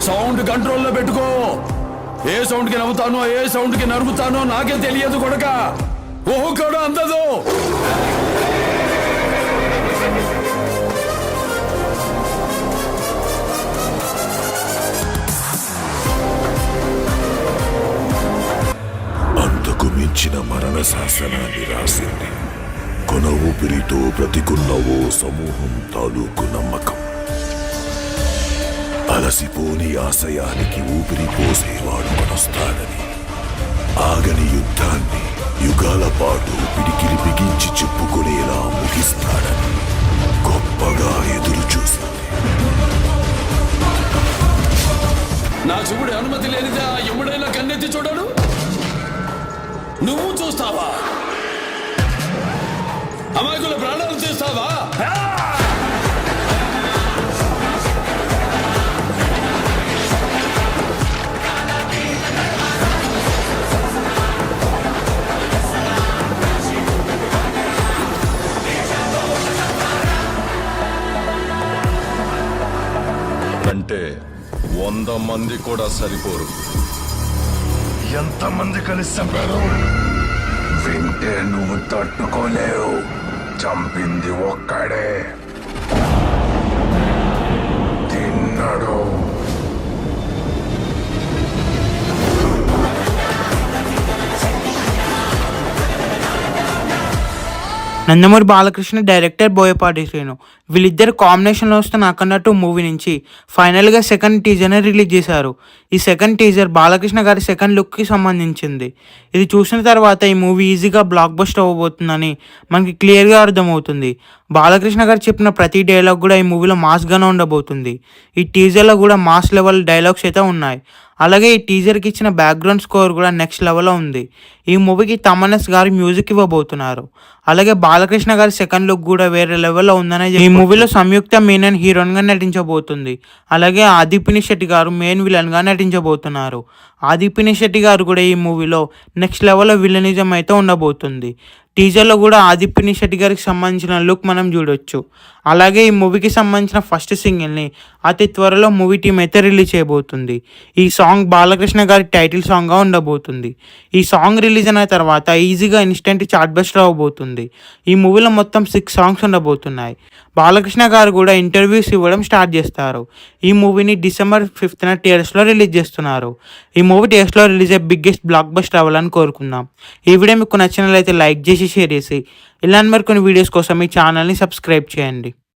Sound కంట్రోల్లో పెట్టుకో. ఏ sound కి నవ్వుతానో ఏ సౌండ్ కి నరుకుతానో నాకే తెలియదు కొడక. ఓహో కూడా అందదు. అంతకు మించిన మరణ శాసనాన్ని రాసింది కొన ఊపిరితో బ్రతికున్న ఓ సమూహం తాలూకు నమ్మకం. అలసిపోని ఆశయానికి ఊపిరి పోసేవాడు కొనొస్తాడని, ఆగని యుద్ధాన్ని యుగాల పాటు పిడికిలి బిగించి చెప్పుకునేలా ముగిస్తాడని గొప్పగా ఎదురు చూసింది. నా చూపుడు అనుమతి లేనిదా ఎవడైనా కన్నెత్తి చూడడు. నువ్వు చూస్తావా? అమాయకుల ప్రాణాలు తీస్తావా? అంటే 100 మంది కూడా సరిపోరు. ఎంతమంది కలిసి చంపారు? వింటే నువ్వు తట్టుకోలేవు. చంపింది ఒక్కడే, తిన్నాడు. నందమూరి బాలకృష్ణ, డైరెక్టర్ బోయపాటి శ్రీను, వీళ్ళిద్దరు కాంబినేషన్లో వస్తున్న అఖండ 2 మూవీ నుంచి ఫైనల్గా సెకండ్ టీజర్ని రిలీజ్ చేశారు. ఈ సెకండ్ టీజర్ బాలకృష్ణ గారి సెకండ్ లుక్కి సంబంధించింది. ఇది చూసిన తర్వాత ఈ మూవీ ఈజీగా బ్లాక్ బస్టర్ అవ్వబోతుందని మనకి క్లియర్గా అర్థమవుతుంది. బాలకృష్ణ గారు చెప్పిన ప్రతి డైలాగ్ కూడా ఈ మూవీలో మాస్గానే ఉండబోతుంది. ఈ టీజర్లో కూడా మాస్ లెవెల్ డైలాగ్స్ అయితే ఉన్నాయి. అలాగే ఈ టీజర్కి ఇచ్చిన బ్యాక్గ్రౌండ్ స్కోర్ కూడా నెక్స్ట్ లెవెల్లో ఉంది. ఈ మూవీకి తమన్నస్ గారు మ్యూజిక్ ఇవ్వబోతున్నారు. అలాగే బాలకృష్ణ గారి సెకండ్ లుక్ కూడా వేరే లెవెల్లో ఉందనే ఈ మూవీలో సంయుక్త మీనన్ హీరోయిన్గా నటించబోతుంది. అలాగే ఆది పినిశెట్టి గారు మెయిన్ విలన్గా నటించబోతున్నారు. ఆది పినిశెట్టి గారు కూడా ఈ మూవీలో నెక్స్ట్ లెవెల్లో విలనిజం అయితే ఉండబోతుంది. టీజర్లో కూడా ఆది పినిశెట్టి గారికి సంబంధించిన లుక్ మనం చూడొచ్చు. అలాగే ఈ మూవీకి సంబంధించిన ఫస్ట్ సింగిల్ని అతి త్వరలో మూవీ టీం అయితే రిలీజ్ చేయబోతుంది. ఈ సాంగ్ బాలకృష్ణ గారి టైటిల్ సాంగ్గా ఉండబోతుంది. ఈ సాంగ్ రిలీజ్ అయిన తర్వాత ఈజీగా ఇన్స్టెంట్ చార్ట్ బస్టర్ అవ్వబోతుంది. ఈ మూవీలో మొత్తం 6 సాంగ్స్ ఉండబోతున్నాయి. బాలకృష్ణ గారు కూడా ఇంటర్వ్యూస్ ఇవ్వడం స్టార్ట్ చేస్తారు. ఈ మూవీని December 5th థియేటర్స్లో రిలీజ్ చేస్తున్నారు. ఈ మూవీ థియేటర్స్లో రిలీజ్ అయ్యే బిగ్గెస్ట్ బ్లాక్ బస్టర్ అవ్వాలని కోరుకుందాం. ఈ వీడియో మీకు నచ్చినట్లయితే లైక్ చేసి షేర్ చేసి ఇలాంటి మరికొన్ని వీడియోస్ కోసం ఈ ఛానల్ని సబ్స్క్రైబ్ చేయండి.